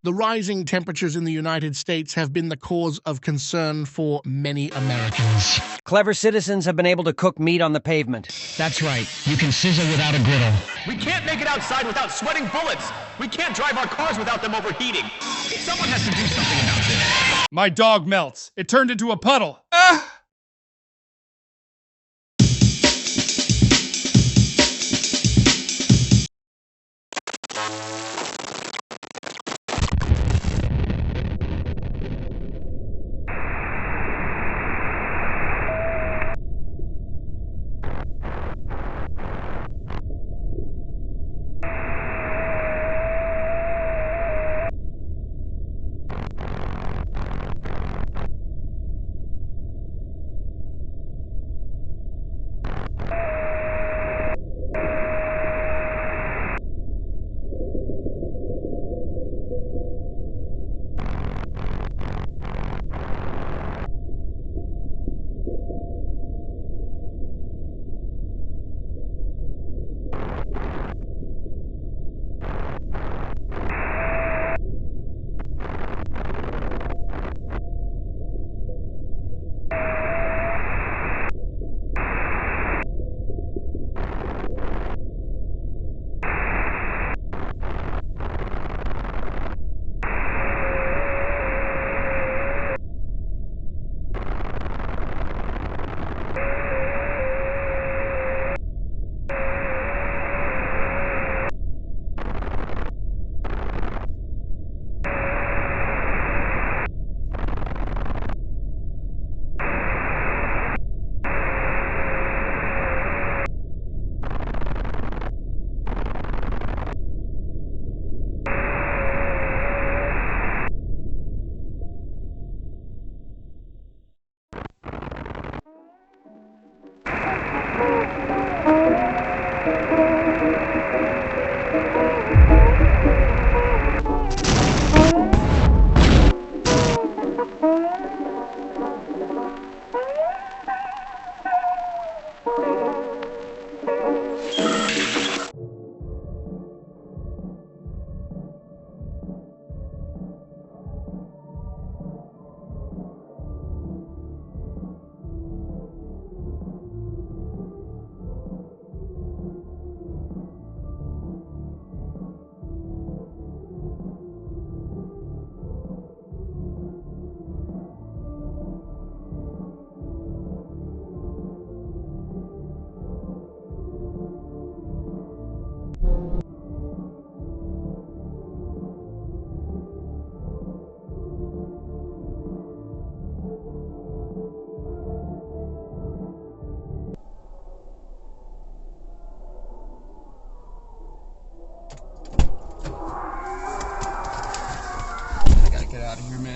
The rising temperatures in the United States have been the cause of concern for many Americans. Clever citizens have been able to cook meat on the pavement. That's right. You can sizzle without a griddle. We can't make it outside without sweating bullets. We can't drive our cars without them overheating. Someone has to do something about this. My dog melts. It turned into a puddle.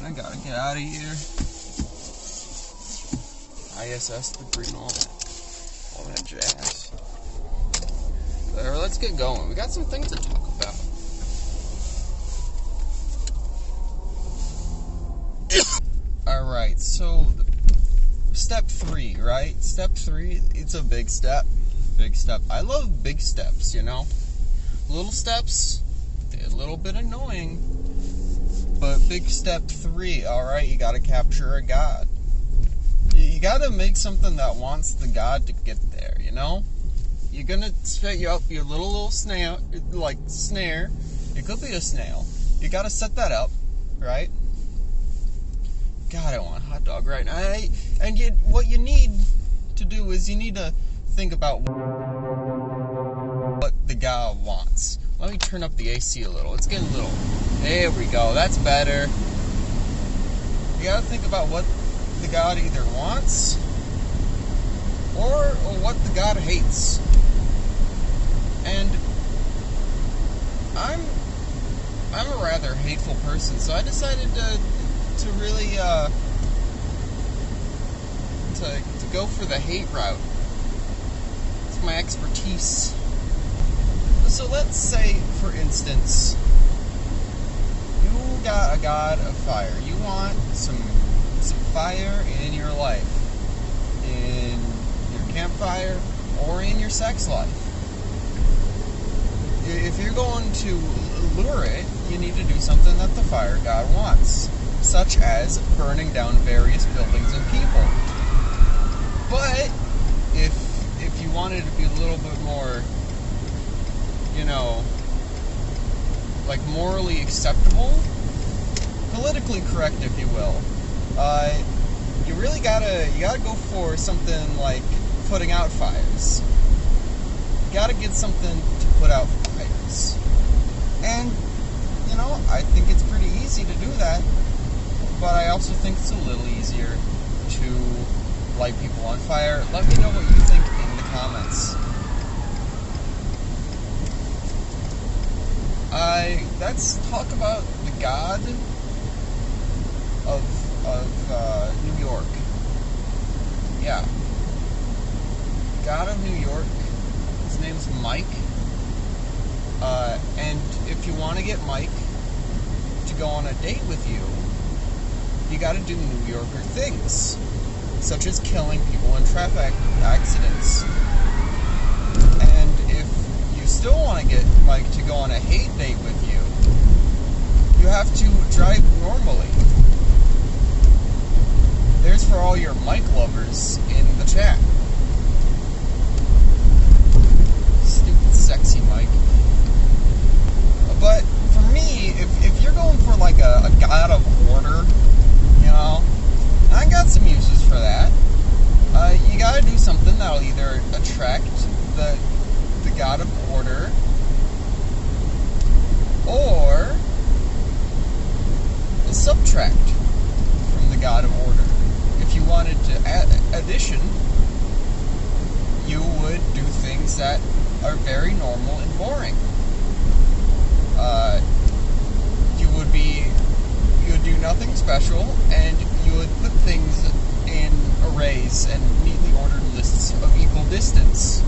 I gotta get out of here. ISS debris and all that jazz. But let's get going. We got some things to talk about. Alright, so step 3, right? Step 3, it's a big step. Big step. I love big steps, you know? Little steps, they're a little bit annoying. But big step 3, alright, you gotta capture a god. You gotta make something that wants the god to get there, you know? You're gonna set up your little snail, like snare. It could be a snail. You gotta set that up, right? God, I want a hot dog right now. And what you need to do is you need to think about what the god wants. Let me turn up the AC a little. It's getting a little. There we go. That's better. You gotta think about what the god either wants or what the god hates. And I'm a rather hateful person, so I decided to really to go for the hate route. It's my expertise. So let's say, for instance, you got a god of fire. You want some fire in your life, in your campfire, or in your sex life. if you're going to lure it, you need to do something that the fire god wants, such as burning down various buildings and people. But if you wanted to be a little bit more, you know, like morally acceptable, politically correct, if you will, you really gotta go for something like putting out fires. You gotta get something to put out fires. And, you know, I think it's pretty easy to do that, but I also think it's a little easier to light people on fire. Let me know what you think in the comments. Let's talk about the god of New York. Yeah. God of New York. His name's Mike. And if you want to get Mike to go on a date with you, you gotta do New Yorker things, such as killing people in traffic accidents. And if you still want to get Mike to go on a hate date with you, you have to drive normally. There's for all your Mike lovers in the chat. Stupid sexy Mike. But for me, if you're going for like a god of order, you know, I got some uses for that. You gotta do something that'll either attract the god of order, or subtract from the god of order. If you wanted to add addition, you would do things that are very normal and boring. You would do nothing special, and you would put things in arrays and neatly ordered lists of equal distance.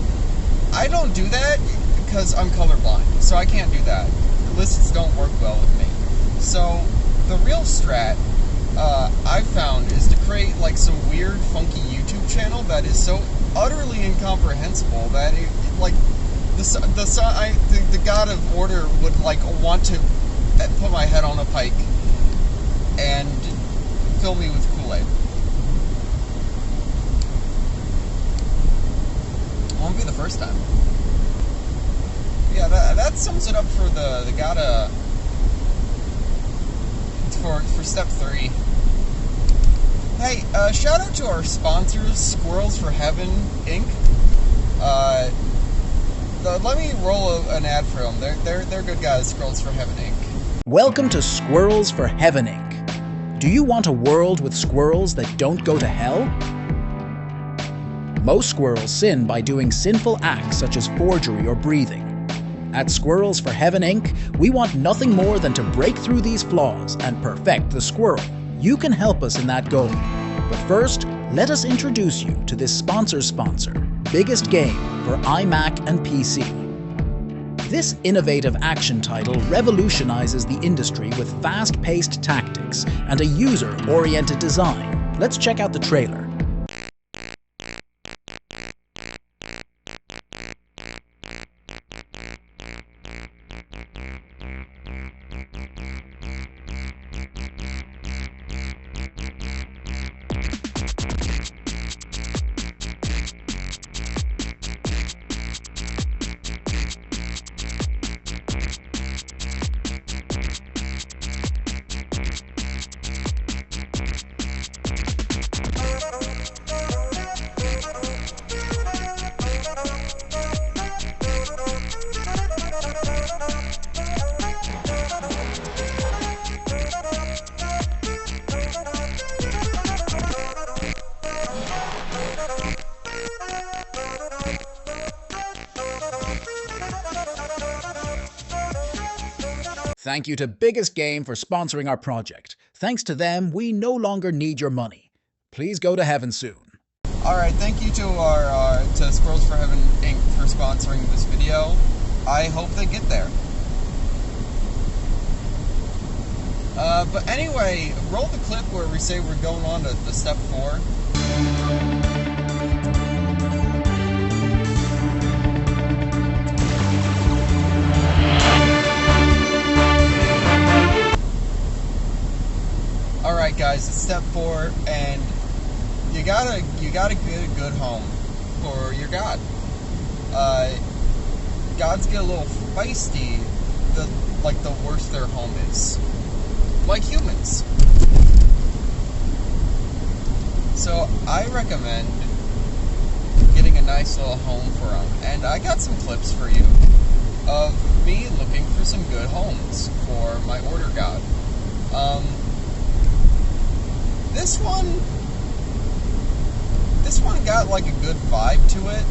I don't do that because I'm colorblind, so I can't do that. Lists don't work well with me. So the real strat I've found is to create like some weird, funky YouTube channel that is so utterly incomprehensible that it, like the god of order would like want to put my head on a pike and fill me with Kool-Aid. Won't be the first time. Yeah, that sums it up for the god of for step 3. Hey, shout out to our sponsors, Squirrels for Heaven Inc. Let me roll an ad for them. They're good guys, Squirrels for Heaven Inc. Welcome to Squirrels for Heaven Inc. Do you want a world with squirrels that don't go to hell? Most squirrels sin by doing sinful acts such as forgery or breathing. At Squirrels for Heaven Inc., we want nothing more than to break through these flaws and perfect the squirrel. You can help us in that goal. But first, let us introduce you to this sponsor's sponsor, Biggest Game for iMac and PC. This innovative action title revolutionizes the industry with fast-paced tactics and a user-oriented design. Let's check out the trailer. Thank you to Biggest Game for sponsoring our project. Thanks to them, we no longer need your money. Please go to heaven soon. Alright, thank you to to Squirrels for Heaven Inc. for sponsoring this video. I hope they get there. But anyway, roll the clip where we say we're going on to the step 4. for, and you gotta get a good home for your god. Gods get a little feisty the worse their home is, like humans. So I recommend getting a nice little home for them, and I got some clips for you of me looking for some good homes for my order god. This one got like a good vibe to it,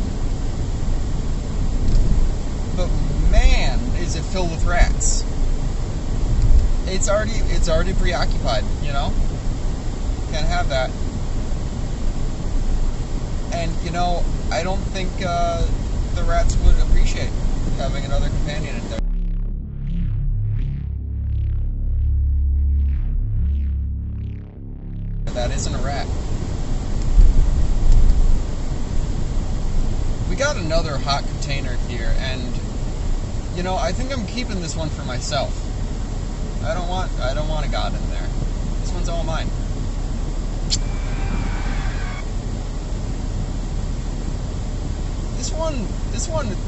but man, is it filled with rats. It's already preoccupied, you know? Can't have that. And, you know, I don't think the rats would appreciate having another companion in there. That isn't a rat. We got another hot container here, and, you know, I think I'm keeping this one for myself. I don't want a god in there. This one's all mine.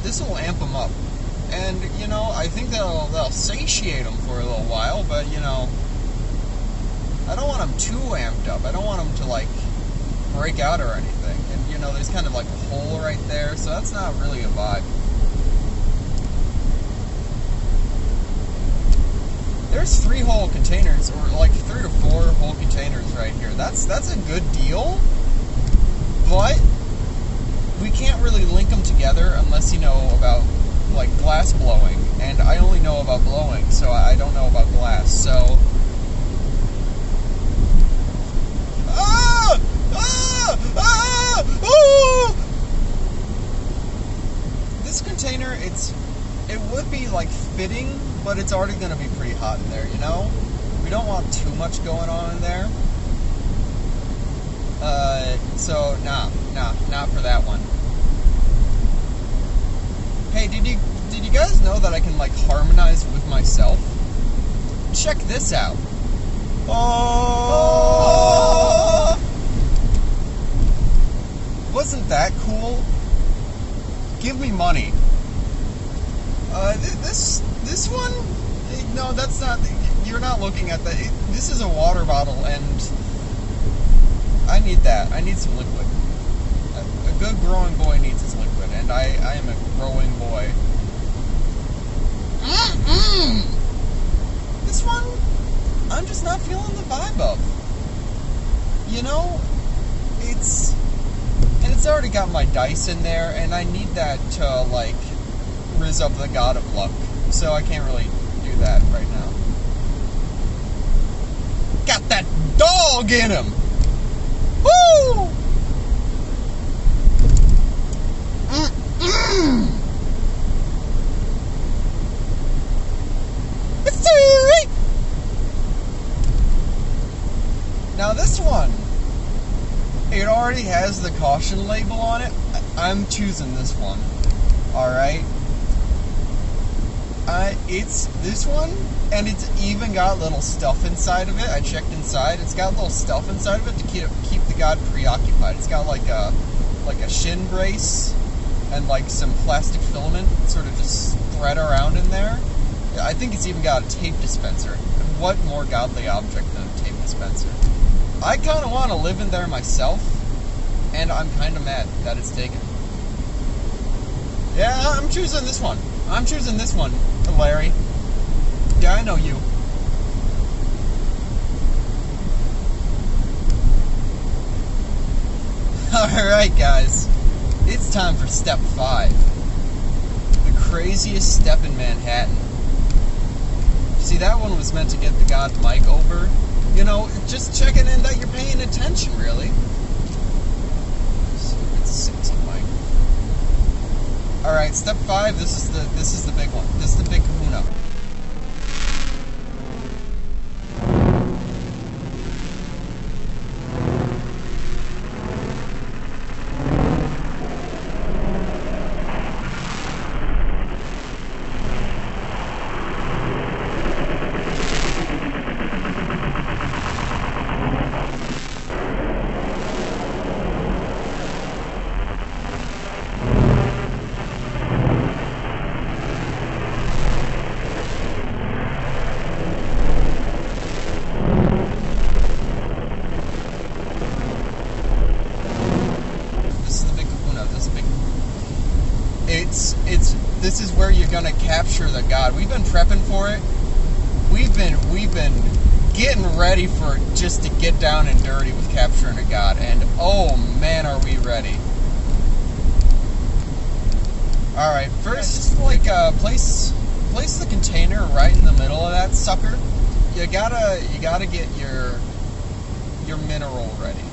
This will amp them up, and you know, I think they'll satiate them for a little while. But you know, I don't want them too amped up. I don't want them to like break out or anything. And you know, there's kind of like a hole right there, so that's not really a vibe. There's 3 whole containers, or like 3 to 4 whole containers right here. That's a good deal, but we can't really link them together unless you know about like glass blowing, and I only know about blowing, so I don't know about glass. So this container, it would be like fitting, but it's already going to be pretty hot in there, you know? We don't want too much going on in there. So not for that one. Hey, did you guys know that I can like harmonize with myself? Check this out. Oh! Wasn't that cool? Give me money. This one? No, that's not. You're not looking at that. This is a water bottle, and I need that. I need some liquid. A good growing boy needs his liquid, and I am a growing boy. This one, I'm just not feeling the vibe of. You know, it's already got my dice in there, and I need that to like riz up the god of luck. So I can't really do that right now. Got that dog in him. Woo! Now this one, it already has the caution label on it. I'm choosing this one. Alright? It's this one, and it's even got little stuff inside of it. I checked inside. It's got little stuff inside of it to keep the god preoccupied. It's got like a shin brace and like some plastic filament sort of just thread around in there. I think it's even got a tape dispenser. What more godly object than a tape dispenser? I kind of want to live in there myself, and I'm kind of mad that it's taken. Yeah, I'm choosing this one. I'm choosing this one, Larry. Yeah, I know you. Alright, guys. It's time for step 5. The craziest step in Manhattan. See, that one was meant to get the god Mike over. You know, just checking in that you're paying attention, really. Stupid sexy Mike. Alright, step 5, this is the big one. This is the big kahuna. this is where you're gonna capture the god. We've been prepping for it. We've been getting ready for just to get down and dirty with capturing a god, and oh man, are we ready. Alright, first, place the container right in the middle of that sucker. You gotta get your mineral ready.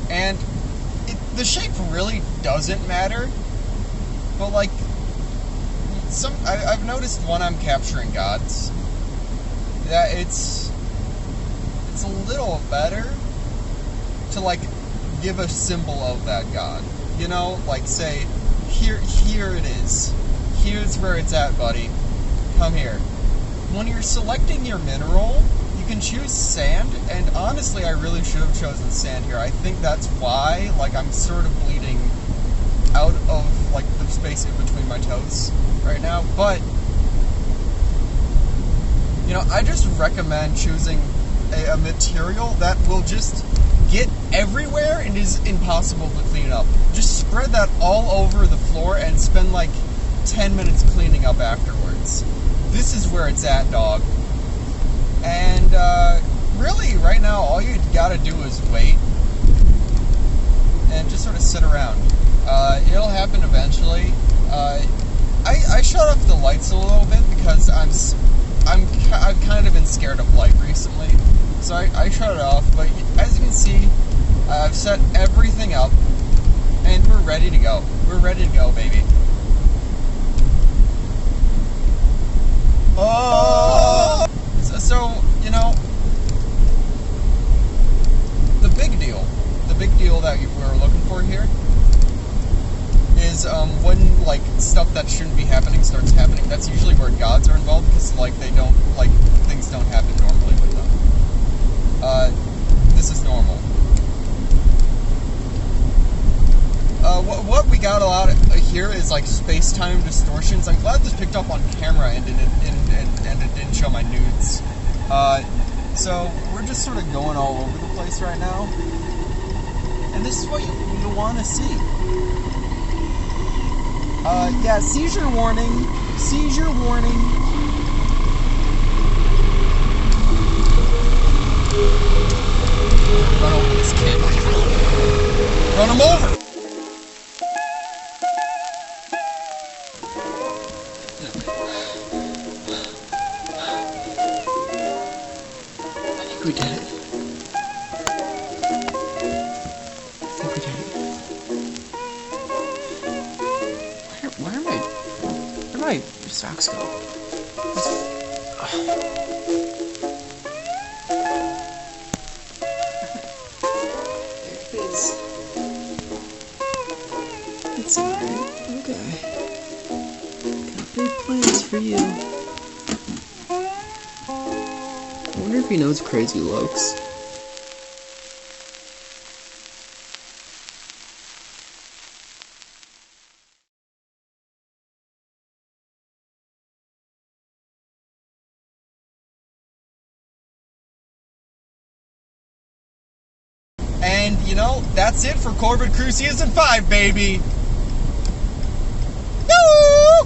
And the shape really doesn't matter, but like, I've noticed when I'm capturing gods, that it's a little better to like give a symbol of that god. You know, like say, here it is. Here's where it's at, buddy. Come here. When you're selecting your mineral, you can choose sand, and honestly, I really should have chosen sand here. I think that's why, like, I'm sort of bleeding out of, like, the space in between my toes right now, but, you know, I just recommend choosing a material that will just get everywhere and is impossible to clean up. Just spread that all over the floor and spend, like, 10 minutes cleaning up afterwards. This is where it's at, dog. And, really, right now, all you gotta do is wait and just sort of sit around. It'll happen eventually. I shut off the lights a little bit because I've kind of been scared of light recently, so I shut it off. But as you can see, I've set everything up, and we're ready to go. We're ready to go, baby. Oh! So, you know, the big deal that we're looking for here is when, like, stuff that shouldn't be happening starts happening. That's usually where gods are involved, because, like, things don't happen normally with them. This is normal. What we got a lot of here is, like, space-time distortions. I'm glad this picked up on camera and it didn't show my nudes. So we're just sort of going all over the place right now, and this is what you want to see. Yeah, seizure warning. Seizure warning. Run over this kid. Run him over! We did it. I think we did it. Where my socks go? There it is. It's alright. Okay. Got big plans for you. I wonder if he knows Crazy Looks. And, you know, that's it for Corbett Crew Season 5, baby!